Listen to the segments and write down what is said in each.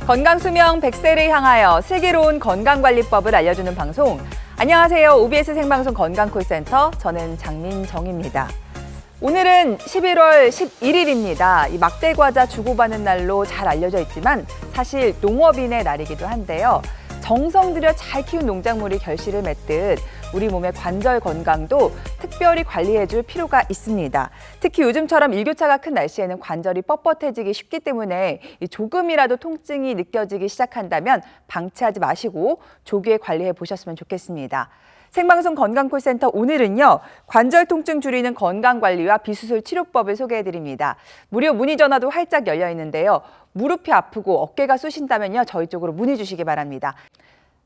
건강수명 100세를 향하여 슬기로운 건강관리법을 알려주는 방송. 안녕하세요. OBS 생방송 건강콜센터, 저는 장민정입니다. 오늘은 11월 11일입니다. 이 막대과자 주고받는 날로 잘 알려져 있지만 사실 농업인의 날이기도 한데요. 정성 들여 잘 키운 농작물이 결실을 맺듯 우리 몸의 관절 건강도 특별히 관리해줄 필요가 있습니다. 특히 요즘처럼 일교차가 큰 날씨에는 관절이 뻣뻣해지기 쉽기 때문에 조금이라도 통증이 느껴지기 시작한다면 방치하지 마시고 조기에 관리해 보셨으면 좋겠습니다. 생방송 건강콜센터 오늘은요, 관절 통증 줄이는 건강관리와 비수술 치료법을 소개해드립니다. 무료 문의 전화도 활짝 열려 있는데요. 무릎이 아프고 어깨가 쑤신다면요, 저희 쪽으로 문의 주시기 바랍니다.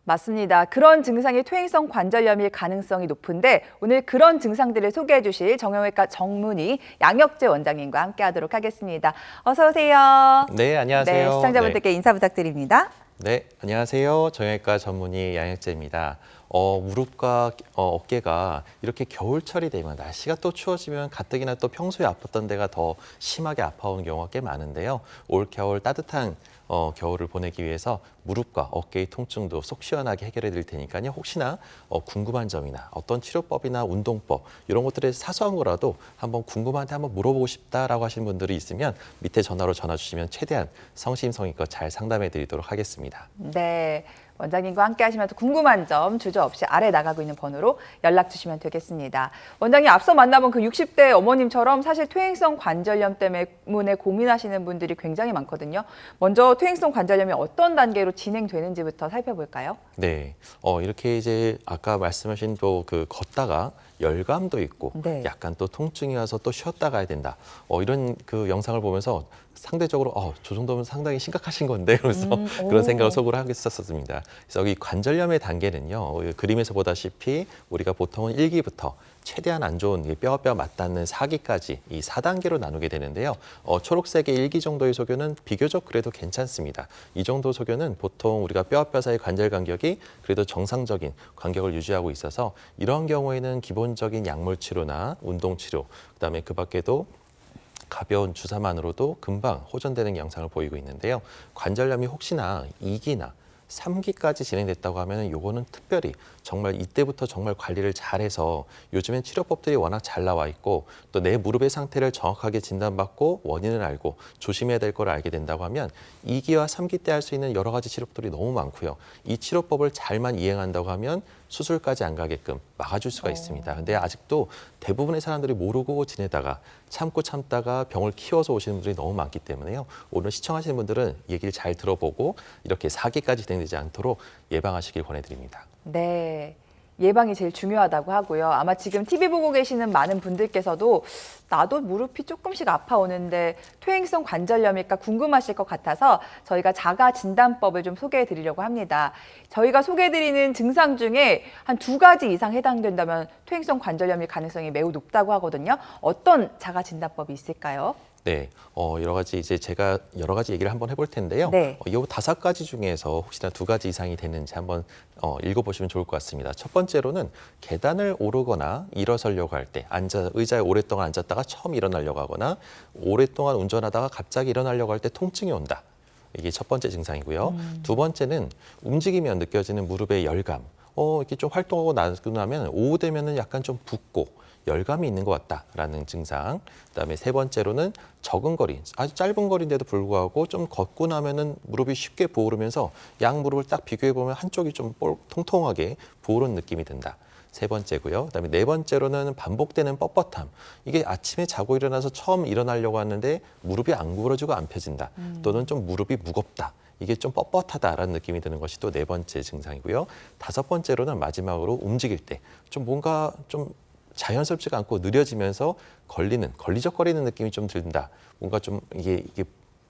맞습니다. 그런 증상이 퇴행성 관절염일 가능성이 높은데 오늘 그런 증상들을 소개해 주실 정형외과 정문희 양혁재 원장님과 함께하도록 하겠습니다. 어서 오세요. 네, 안녕하세요. 네, 시청자분들께 인사 부탁드립니다. 네, 안녕하세요. 정형외과 전문의 양혁재입니다. 무릎과 어깨가 이렇게 겨울철이 되면 날씨가 또 추워지면 가뜩이나 또 평소에 아팠던 데가 더 심하게 아파오는 경우가 꽤 많은데요. 올 겨울 따뜻한 겨울을 보내기 위해서 무릎과 어깨의 통증도 속 시원하게 해결해 드릴 테니까요. 혹시나 궁금한 점이나 어떤 치료법이나 운동법 이런 것들에 사소한 거라도 한번 궁금한데 한번 물어보고 싶다라고 하시는 분들이 있으면 밑에 전화로 전화 주시면 최대한 성심성의껏 잘 상담해 드리도록 하겠습니다. 네. 원장님과 함께 하시면서 궁금한 점 주저없이 아래 나가고 있는 번호로 연락 주시면 되겠습니다. 원장님, 앞서 만나본 그 60대 어머님처럼 사실 퇴행성 관절염 때문에 고민하시는 분들이 굉장히 많거든요. 먼저 퇴행성 관절염이 어떤 단계로 진행되는지부터 살펴볼까요? 네, 이렇게 이제 아까 말씀하신 또 그 걷다가 열감도 있고 네. 약간 또 통증이 와서 또 쉬었다 가야 된다. 이런 그 영상을 보면서 상대적으로 저 정도면 상당히 심각하신 건데 그래서 그런 생각을 속으로 하고 있었습니다. 그래서 이 관절염의 단계는요. 그림에서 보다시피 우리가 보통은 1기부터 최대한 안 좋은 뼈와 뼈 맞닿는 4기까지 이 4단계로 나누게 되는데요. 초록색의 1기 정도의 소견은 비교적 그래도 괜찮습니다. 이 정도 소견은 보통 우리가 뼈와 뼈 사이 관절 간격이 그래도 정상적인 간격을 유지하고 있어서 이런 경우에는 기본적인 약물 치료나 운동 치료, 그다음에 그 밖에도 가벼운 주사만으로도 금방 호전되는 양상을 보이고 있는데요. 관절염이 혹시나 2기나 3기까지 진행됐다고 하면 요거는 특별히 정말 이때부터 정말 관리를 잘해서 요즘엔 치료법들이 워낙 잘 나와 있고 또 내 무릎의 상태를 정확하게 진단받고 원인을 알고 조심해야 될 걸 알게 된다고 하면 2기와 3기 때 할 수 있는 여러 가지 치료법들이 너무 많고요. 이 치료법을 잘만 이행한다고 하면 수술까지 안 가게끔 막아줄 수가 있습니다. 근데 아직도 대부분의 사람들이 모르고 지내다가 참다가 병을 키워서 오시는 분들이 너무 많기 때문에요. 오늘 시청하시는 분들은 얘기를 잘 들어보고 이렇게 4기까지 진행되지 않도록 예방하시길 권해드립니다. 네. 예방이 제일 중요하다고 하고요. 아마 지금 TV 보고 계시는 많은 분들께서도 나도 무릎이 조금씩 아파오는데 퇴행성 관절염일까 궁금하실 것 같아서 저희가 자가 진단법을 좀 소개해 드리려고 합니다. 저희가 소개해 드리는 증상 중에 한 2가지 이상 해당된다면 퇴행성 관절염일 가능성이 매우 높다고 하거든요. 어떤 자가 진단법이 있을까요? 네, 여러 가지 이제 제가 여러 가지 얘기를 한번 해볼 텐데요. 네. 이 5가지 중에서 혹시나 2가지 이상이 되는지 한번 읽어보시면 좋을 것 같습니다. 첫 번째로는 계단을 오르거나 일어서려고 할 때, 의자에 오랫동안 앉았다가 처음 일어나려고 하거나 오랫동안 운전하다가 갑자기 일어나려고 할 때 통증이 온다. 이게 첫 번째 증상이고요. 2번째는 움직이면 느껴지는 무릎의 열감. 이렇게 좀 활동하고 나고 나면 오후 되면은 약간 좀 붓고 열감이 있는 것 같다라는 증상. 그다음에 3번째로는 적은 거리, 아주 짧은 거리인데도 불구하고 좀 걷고 나면은 무릎이 쉽게 부어오르면서 양 무릎을 딱 비교해 보면 한쪽이 좀 통통하게 부어오른 느낌이 든다. 3번째고요. 그다음에 4번째로는 반복되는 뻣뻣함. 이게 아침에 자고 일어나서 처음 일어나려고 하는데 무릎이 안 구부러지고 안 펴진다. 또는 좀 무릎이 무겁다. 이게 좀 뻣뻣하다라는 느낌이 드는 것이 또 4번째 증상이고요. 5번째로는 마지막으로 움직일 때 좀 뭔가 좀 자연스럽지가 않고 느려지면서 걸리적거리는 느낌이 좀 든다. 뭔가 좀 이게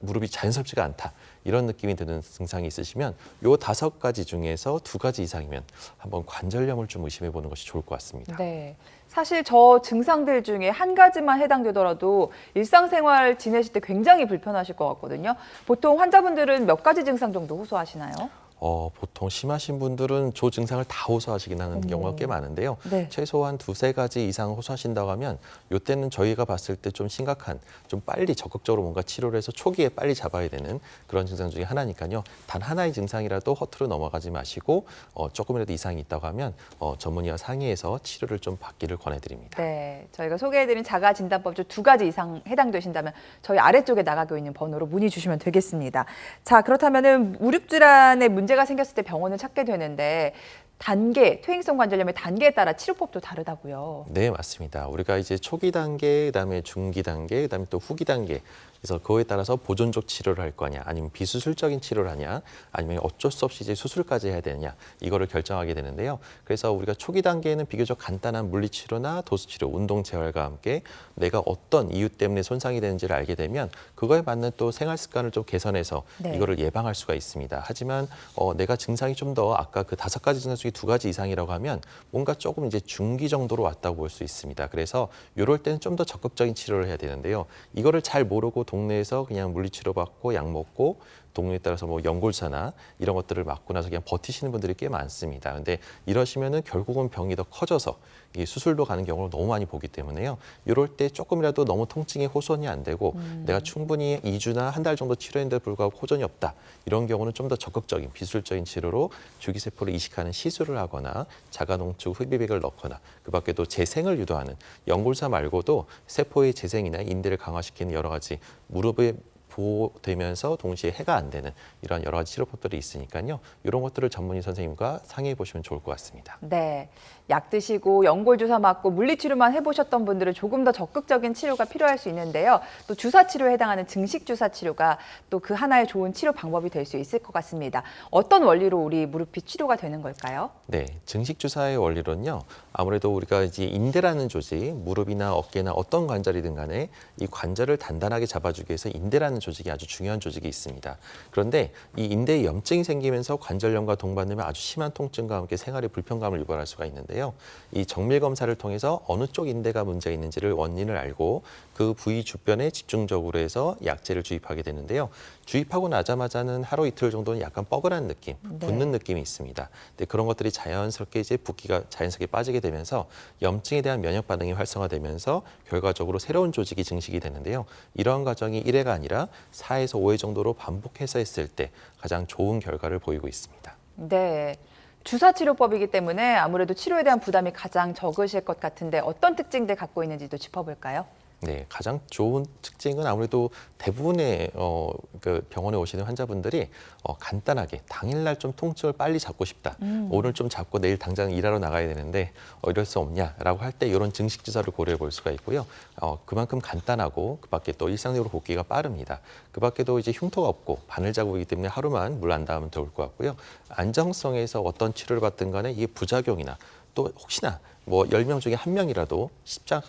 무릎이 자연스럽지가 않다. 이런 느낌이 드는 증상이 있으시면 요 5가지 중에서 2가지 이상이면 한번 관절염을 좀 의심해 보는 것이 좋을 것 같습니다. 네. 사실 저 증상들 중에 한 가지만 해당되더라도 일상생활 지내실 때 굉장히 불편하실 것 같거든요. 보통 환자분들은 몇 가지 증상 정도 호소하시나요? 보통 심하신 분들은 조 증상을 다 호소하시긴 하는 경우가 꽤 많은데요. 네. 최소한 두세 가지 이상 호소하신다고 하면 이때는 저희가 봤을 때 좀 심각한, 좀 빨리 적극적으로 뭔가 치료를 해서 초기에 빨리 잡아야 되는 그런 증상 중에 하나니까요. 단 하나의 증상이라도 허투루 넘어가지 마시고 조금이라도 이상이 있다고 하면 전문의와 상의해서 치료를 좀 받기를 권해드립니다. 네, 저희가 소개해드린 자가진단법 중 2가지 이상 해당되신다면 저희 아래쪽에 나가고 있는 번호로 문의 주시면 되겠습니다. 자, 그렇다면은 무릎질환에 문제가 생겼을 때 병원을 찾게 되는데 단계, 퇴행성 관절염의 단계에 따라 치료법도 다르다고요. 네, 맞습니다. 우리가 이제 초기 단계, 그다음에 중기 단계, 그다음에 또 후기 단계. 그래서 그거에 따라서 보존적 치료를 할 거냐, 아니면 비수술적인 치료를 하냐, 아니면 어쩔 수 없이 이제 수술까지 해야 되느냐, 이거를 결정하게 되는데요. 그래서 우리가 초기 단계에는 비교적 간단한 물리치료나 도수치료, 운동 재활과 함께 내가 어떤 이유 때문에 손상이 되는지를 알게 되면 그거에 맞는 또 생활 습관을 좀 개선해서 네. 이거를 예방할 수가 있습니다. 하지만 내가 증상이 좀 더 아까 그 5가지 증상 중에 2가지 이상이라고 하면 뭔가 조금 이제 중기 정도로 왔다고 볼 수 있습니다. 그래서 이럴 때는 좀 더 적극적인 치료를 해야 되는데요. 이거를 잘 모르고 동네에서 그냥 물리치료 받고 약 먹고 동네에 따라서 뭐 연골사나 이런 것들을 맞고 나서 그냥 버티시는 분들이 꽤 많습니다. 근데 이러시면은 결국은 병이 더 커져서 이 수술도 가는 경우를 너무 많이 보기 때문에요. 이럴 때 조금이라도 너무 통증이 호전이 안 되고 내가 충분히 2주나 한 달 정도 치료했는데 불구하고 호전이 없다. 이런 경우는 좀 더 적극적인 비술적인 치료로 주기세포를 이식하는 시술을 하거나 자가농축 흡입액을 넣거나 그 밖에도 재생을 유도하는 연골사 말고도 세포의 재생이나 인대를 강화시키는 여러 가지 무릎의 보호되면서 동시에 해가 안 되는 이런 여러 가지 치료법들이 있으니까요. 이런 것들을 전문의 선생님과 상의해 보시면 좋을 것 같습니다. 네, 약 드시고 연골 주사 맞고 물리치료만 해보셨던 분들은 조금 더 적극적인 치료가 필요할 수 있는데요. 또 주사 치료에 해당하는 증식 주사 치료가 또 그 하나의 좋은 치료 방법이 될 수 있을 것 같습니다. 어떤 원리로 우리 무릎이 치료가 되는 걸까요? 네, 증식 주사의 원리론요. 아무래도 우리가 이제 인대라는 조직, 무릎이나 어깨나 어떤 관절이든 간에 이 관절을 단단하게 잡아주기 위해서 인대라는 조직이 아주 중요한 조직이 있습니다. 그런데 이 인대에 염증이 생기면서 관절염과 동반되면 아주 심한 통증과 함께 생활에 불편감을 유발할 수가 있는데요. 이 정밀 검사를 통해서 어느 쪽 인대가 문제가 있는지를 원인을 알고 그 부위 주변에 집중적으로 해서 약제를 주입하게 되는데요. 주입하고 나자마자는 하루 이틀 정도는 약간 뻐근한 느낌, 붓는 느낌이 있습니다. 근데 그런 것들이 자연스럽게 이제 붓기가 자연스럽게 빠지게 되면서 염증에 대한 면역 반응이 활성화되면서 결과적으로 새로운 조직이 증식이 되는데요. 이러한 과정이 1회가 아니라 4에서 5회 정도로 반복해서 했을 때 가장 좋은 결과를 보이고 있습니다. 네. 주사 치료법이기 때문에 아무래도 치료에 대한 부담이 가장 적으실 것 같은데 어떤 특징들 갖고 있는지도 짚어볼까요? 네, 가장 좋은 특징은 아무래도 대부분의 그 병원에 오시는 환자분들이 간단하게 당일날 좀 통증을 빨리 잡고 싶다. 오늘 좀 잡고 내일 당장 일하러 나가야 되는데 이럴 수 없냐라고 할 때 이런 증식 주사를 고려해 볼 수가 있고요. 그만큼 간단하고 그밖에 또 일상적으로 복귀가 빠릅니다. 그밖에도 이제 흉터가 없고 바늘 자국이기 때문에 하루만 물 안 닿으면 좋을 것 같고요. 안정성에서 어떤 치료를 받든 간에 이게 부작용이나 또 혹시나 뭐 10명 중에 1명이라도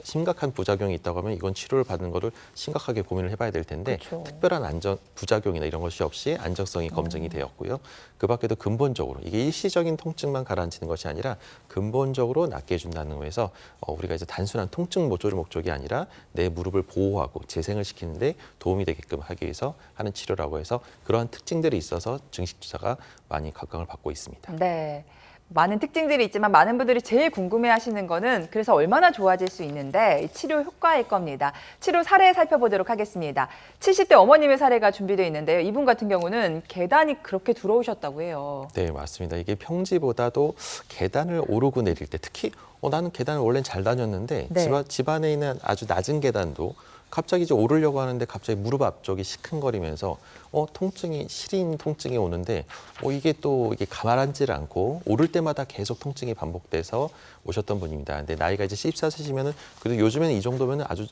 심각한 부작용이 있다고 하면 이건 치료를 받는 거를 심각하게 고민을 해봐야 될 텐데 그렇죠. 특별한 부작용이나 이런 것이 없이 안정성이 검증이 되었고요. 그 밖에도 근본적으로 이게 일시적인 통증만 가라앉히는 것이 아니라 근본적으로 낫게 해준다는 거에서 우리가 이제 단순한 통증 모조리 목적이 아니라 내 무릎을 보호하고 재생을 시키는데 도움이 되게끔 하기 위해서 하는 치료라고 해서 그러한 특징들이 있어서 증식 주사가 많이 각광을 받고 있습니다. 네. 많은 특징들이 있지만 많은 분들이 제일 궁금해하시는 거는 그래서 얼마나 좋아질 수 있는데 이 치료 효과일 겁니다. 치료 사례 살펴보도록 하겠습니다. 70대 어머님의 사례가 준비되어 있는데요. 이분 같은 경우는 계단이 그렇게 두려우셨다고 해요. 네, 맞습니다. 이게 평지보다도 계단을 오르고 내릴 때 특히 나는 계단을 원래는 잘 다녔는데 네. 집안에 있는 아주 낮은 계단도 갑자기 이제 오르려고 하는데 갑자기 무릎 앞쪽이 시큰거리면서 통증이 시린 통증이 오는데 이게 또 이게 가라앉질 않고 오를 때마다 계속 통증이 반복돼서 오셨던 분입니다. 근데 나이가 이제 14세시면은 그래도 요즘에는 이 정도면은 아주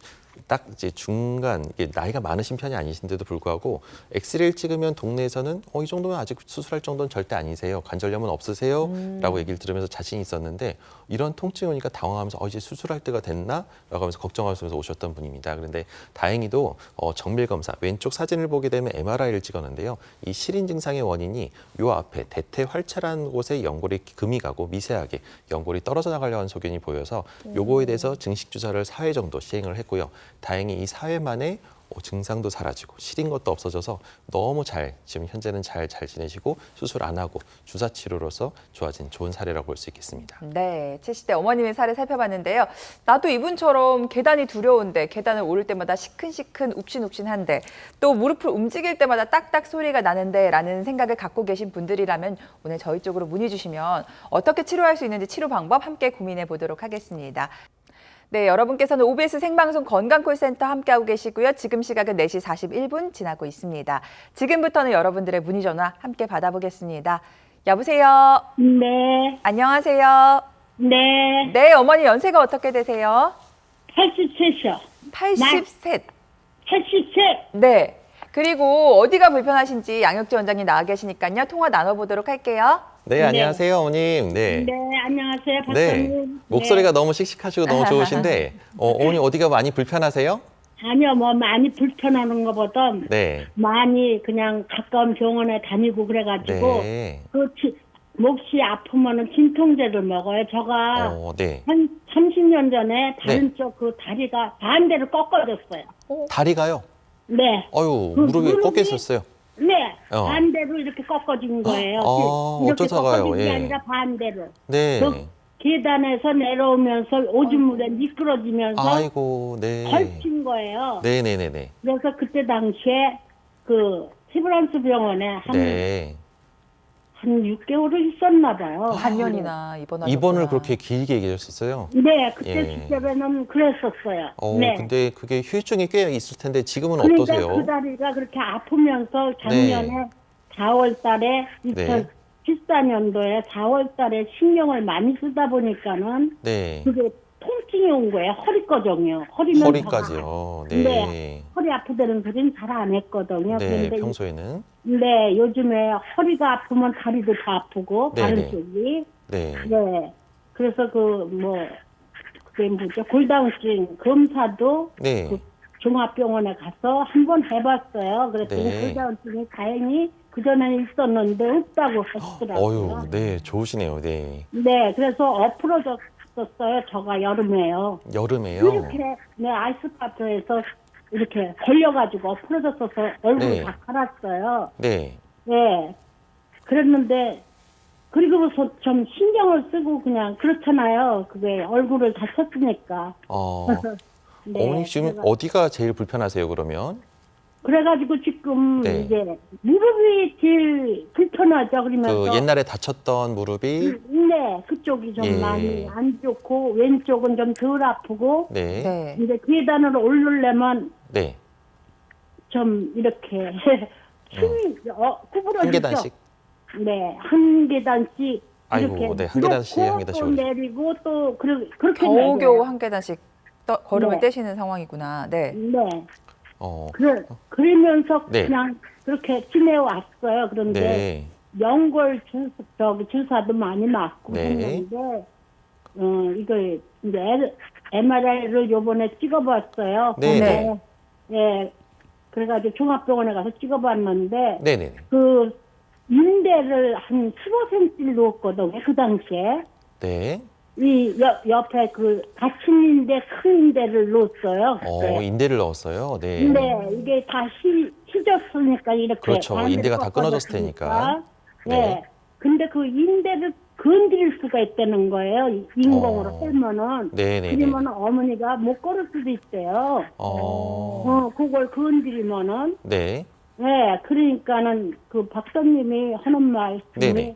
딱 이제 중간 이게 나이가 많으신 편이 아니신데도 불구하고 엑스레이를 찍으면 동네에서는 이 정도면 아직 수술할 정도는 절대 아니세요. 관절염은 없으세요?라고 얘기를 들으면서 자신이 있었는데 이런 통증이 오니까 당황하면서 이제 수술할 때가 됐나?라고 하면서 걱정하면서 오셨던 분입니다. 그런데 다행히도 정밀 검사 왼쪽 사진을 보게 되면 MRI를 찍었는데요. 이 시린 증상의 원인이 요 앞에 대퇴활차라는 곳에 연골이 금이 가고 미세하게 연골이 떨어져 나가려는 소견이 보여서 요거에 대해서 증식 주사를 4회 정도 시행을 했고요. 다행히 이 사회만의 증상도 사라지고 시린 것도 없어져서 너무 지금 현재는 잘 지내시고 수술 안 하고 주사 치료로서 좋아진 좋은 사례라고 볼 수 있겠습니다. 네, 70대 어머님의 사례 살펴봤는데요. 나도 이분처럼 계단이 두려운데 계단을 오를 때마다 시큰시큰 욱신욱신한데 또 무릎을 움직일 때마다 딱딱 소리가 나는데 라는 생각을 갖고 계신 분들이라면 오늘 저희 쪽으로 문의 주시면 어떻게 치료할 수 있는지 치료 방법 함께 고민해 보도록 하겠습니다. 네, 여러분께서는 OBS 생방송 건강콜센터 함께하고 계시고요. 지금 시각은 4시 41분 지나고 있습니다. 지금부터는 여러분들의 문의 전화 함께 받아보겠습니다. 여보세요? 네, 안녕하세요? 네, 네, 어머니 연세가 어떻게 되세요? 83이요. 83. 83. 네. 그리고 어디가 불편하신지 양혁재 원장님 나와 계시니까요. 통화 나눠보도록 할게요. 네, 네. 안녕하세요, 어머님. 네. 네, 안녕하세요, 네. 박사님. 목소리가 너무 씩씩하시고 너무 좋으신데 어머니 어디가 많이 불편하세요? 아니요, 뭐 많이 불편하는 것보다 네. 많이 그냥 가까운 병원에 다니고 그래가지고 네. 몫이 아프면은 진통제를 먹어요. 제가 네. 한 30년 전에 다른 쪽 그 다리가 반대로 꺾어졌어요. 다리가요? 네. 어유, 그 무릎이 꺾여 있었어요. 네, 어. 반대로 이렇게 꺾어진 거예요. 이렇게 어쩌다가요? 꺾어진 게 예. 아니라 반대로. 네. 그 계단에서 내려오면서 오줌물에 미끄러지면서 아이고, 네. 걸친 거예요. 네네네네. 그래서 그때 당시에 그 티브런스 병원에 네. 한 6개월을 있었나 봐요. 반년이나 입원하셨구나. 입원을 그렇게 길게 계셨어요? 네, 그때 예. 시절에는 그랬었어요. 네. 근데 그게 후유증이 꽤 있을 텐데 지금은 그러니까 어떠세요? 그 다리가 그렇게 아프면서 작년에 4월 달에 네. 2014년도에 4월 달에 신경을 많이 쓰다 보니까는 네. 그게 통증이 온 거예요. 허리거든요. 허리는 허리까지요. 네. 네. 허리 아프다는 소리는 잘 안 했거든요. 네, 그런데 평소에는. 네, 요즘에 허리가 아프면 다리도 다 아프고 네, 다른 네. 쪽이. 네. 네. 그래서 그게 뭐죠? 골다운증 검사도 네. 그 종합병원에 가서 한번 해봤어요. 그랬더니 네. 골다운증이 다행히 그전에는 있었는데 없다고 하시더라고요. 네, 좋으시네요. 네. 네, 그래서 엎어졌었어요. 저가 여름에요. 여름에요. 이렇게 아이스바트에서 이렇게 걸려가지고 엎어졌어서 얼굴 네. 다 갈았어요. 네. 네. 그랬는데 그리고서 좀 신경을 쓰고 그냥 그렇잖아요. 그게 얼굴을 다쳤으니까. 네, 어머니 지금 그래가- 어디가 제일 불편하세요, 그러면? 그래가지고 지금 네. 이제 무릎이 제일 불편하죠. 그러면서 그 옛날에 다쳤던 무릎이 네, 그쪽이 좀 예. 많이 안 좋고 왼쪽은 좀 덜 아프고 네. 네. 이제 계단으로 오르려면 네. 좀 이렇게 구부러지죠. 한 계단씩. 네, 한 계단씩 아이고, 이렇게 네, 한 계단씩, 놓고 한 계단씩 또 오르죠. 내리고 또 그렇게 겨우겨우 내려요. 한 계단씩 걸음을 네. 떼시는 상황이구나. 네. 네, 어. 그러면서 네. 그냥 그렇게 지내왔어요. 그런데 네. 연골 주사도 많이 맞고 네. 했는데 이거 이제 MRI를 요번에 찍어봤어요. 네. 네. 네. 그래가지고 종합병원에 가서 찍어봤는데 네, 네. 그 인대를 한 15cm 넣었거든요. 그 당시에 네. 이 옆에 그 닫힌 인대 큰 인대를 넣었어요. 그때. 인대를 넣었어요. 네. 근데 이게 다 휘졌으니까 이렇게 그렇죠. 반대로 인대가 다 끊어졌을 꺾어졌으니까. 테니까. 네. 네. 근데 그 인대를 건드릴 수가 있다는 거예요. 인공으로 어. 헬면은. 네, 네, 네. 그러면 어머니가 못 걸을 수도 있대요. 그걸 건드리면은. 네. 네, 그러니까는 그 박사님이 하는 말씀이 네네.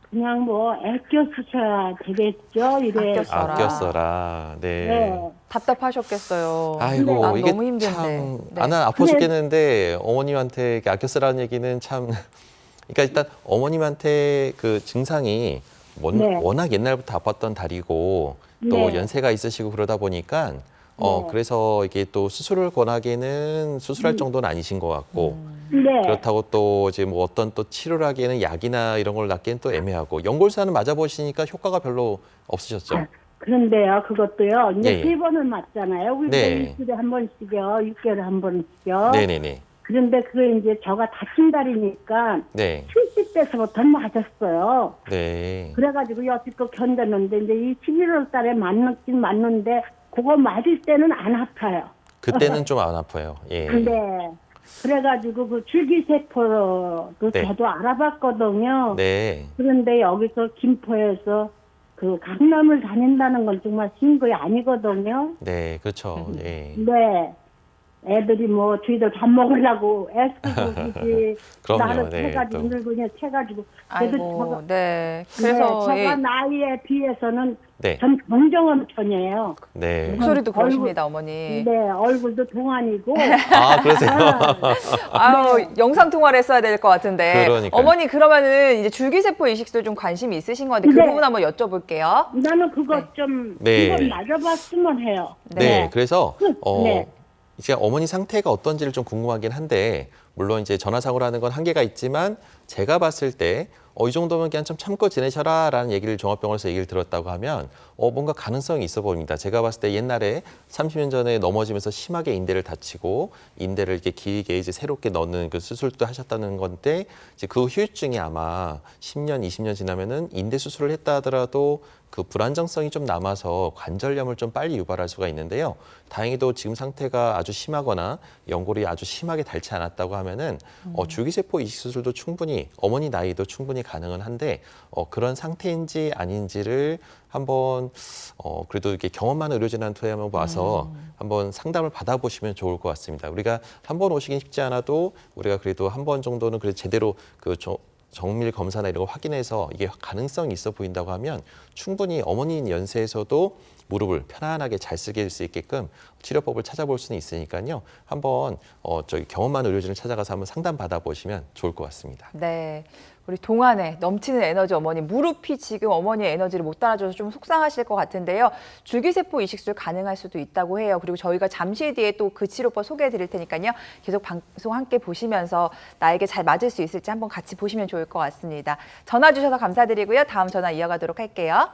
그냥 뭐 아껴 쓰셔야 되겠죠. 이래. 아껴 써라. 아껴 써라. 네. 네. 답답하셨겠어요. 아이고, 난 이게 너무 힘든데. 참, 네. 나는 아파 죽겠는데 어머님한테 이렇게 아껴 쓰라는 얘기는 참, 그러니까 일단 어머님한테 그 증상이 네. 워낙 옛날부터 아팠던 다리고 또 네. 연세가 있으시고 그러다 보니까 네. 그래서 이게 또 수술을 권하기에는 수술할 정도는 아니신 것 같고 네. 그렇다고 또 이제 뭐 어떤 또 치료를 하기에는 약이나 이런 걸 낫기엔 또 애매하고 연골수는 맞아보시니까 효과가 별로 없으셨죠? 그런데요, 그것도요. 이제 예, 예. 3번을 맞잖아요. 우리 네. 일주일에 한 번씩요. 6개월에 한 번씩요. 네네네. 그런데 그게 이제 저가 다친 다리니까 네. 70대서부터 맞았어요. 네. 그래가지고 여지껏 견뎠는데 이제 이 11월 달에 맞긴 맞는데 그거 맞을 때는 안 아파요. 그때는 좀 안 아파요. 예. 네. 그래가지고 그 줄기세포로 그 네. 저도 알아봤거든요. 네. 그런데 여기서 김포에서 그 강남을 다닌다는 건 정말 쉬운 거 아니거든요. 네, 그렇죠. 예. 네. 애들이 뭐 저희들 밥 먹으려고 애쓰고 그지. 그럼요. 나를 네, 채가지고 또. 늙으냐 채가지고. 아이고, 네. 그래서 그래서 예, 제가 나이에 비해서는 네. 전 정정한 편이에요. 네. 목소리도 얼굴- 그러십니다, 어머니. 네, 얼굴도 동안이고. 아, 그러세요? 아유, 영상 통화를 했어야 될 것 같은데. 그러니까요. 어머니 그러면은 이제 줄기세포 이식도 좀 관심이 있으신 건데 그 네. 부분 한번 여쭤볼게요. 나는 그거 네. 좀 네. 한번 맞아봤으면 해요. 네, 그래서 네. 이제 어머니 상태가 어떤지를 좀 궁금하긴 한데 물론 이제 전화상으로 하는 건 한계가 있지만 제가 봤을 때 이 정도면 그냥 좀 참고 지내셔라라는 얘기를 종합병원에서 얘기를 들었다고 하면 뭔가 가능성이 있어 보입니다. 제가 봤을 때 옛날에 30년 전에 넘어지면서 심하게 인대를 다치고 인대를 이렇게 길게 이제 새롭게 넣는 그 수술도 하셨다는 건데 이제 그 후유증이 아마 10년, 20년 지나면은 인대 수술을 했다 하더라도 그 불안정성이 좀 남아서 관절염을 좀 빨리 유발할 수가 있는데요. 다행히도 지금 상태가 아주 심하거나 연골이 아주 심하게 닳지 않았다고 하면은 줄기세포 이식 수술도 충분히 어머니 나이도 충분히 가능은 한데 그런 상태인지 아닌지를 한번 그래도 이렇게 경험 많은 의료진한테 한번 와서 한번 상담을 받아보시면 좋을 것 같습니다. 우리가 한 번 오시긴 쉽지 않아도 우리가 그래도 한 번 정도는 그래도 제대로 그 정밀 검사나 이런 거 확인해서 이게 가능성이 있어 보인다고 하면 충분히 어머니 연세에서도 무릎을 편안하게 잘 쓰게 할 수 있게끔 치료법을 찾아볼 수는 있으니까요. 한번 저기 경험 많은 의료진을 찾아가서 한번 상담 받아보시면 좋을 것 같습니다. 네. 우리 동안에 넘치는 에너지 어머니, 무릎이 지금 어머니의 에너지를 못 따라줘서 좀 속상하실 것 같은데요. 줄기세포 이식술 가능할 수도 있다고 해요. 그리고 저희가 잠시 뒤에 또 그 치료법 소개해 드릴 테니까요. 계속 방송 함께 보시면서 나에게 잘 맞을 수 있을지 한번 같이 보시면 좋을 것 같습니다. 전화 주셔서 감사드리고요. 다음 전화 이어가도록 할게요.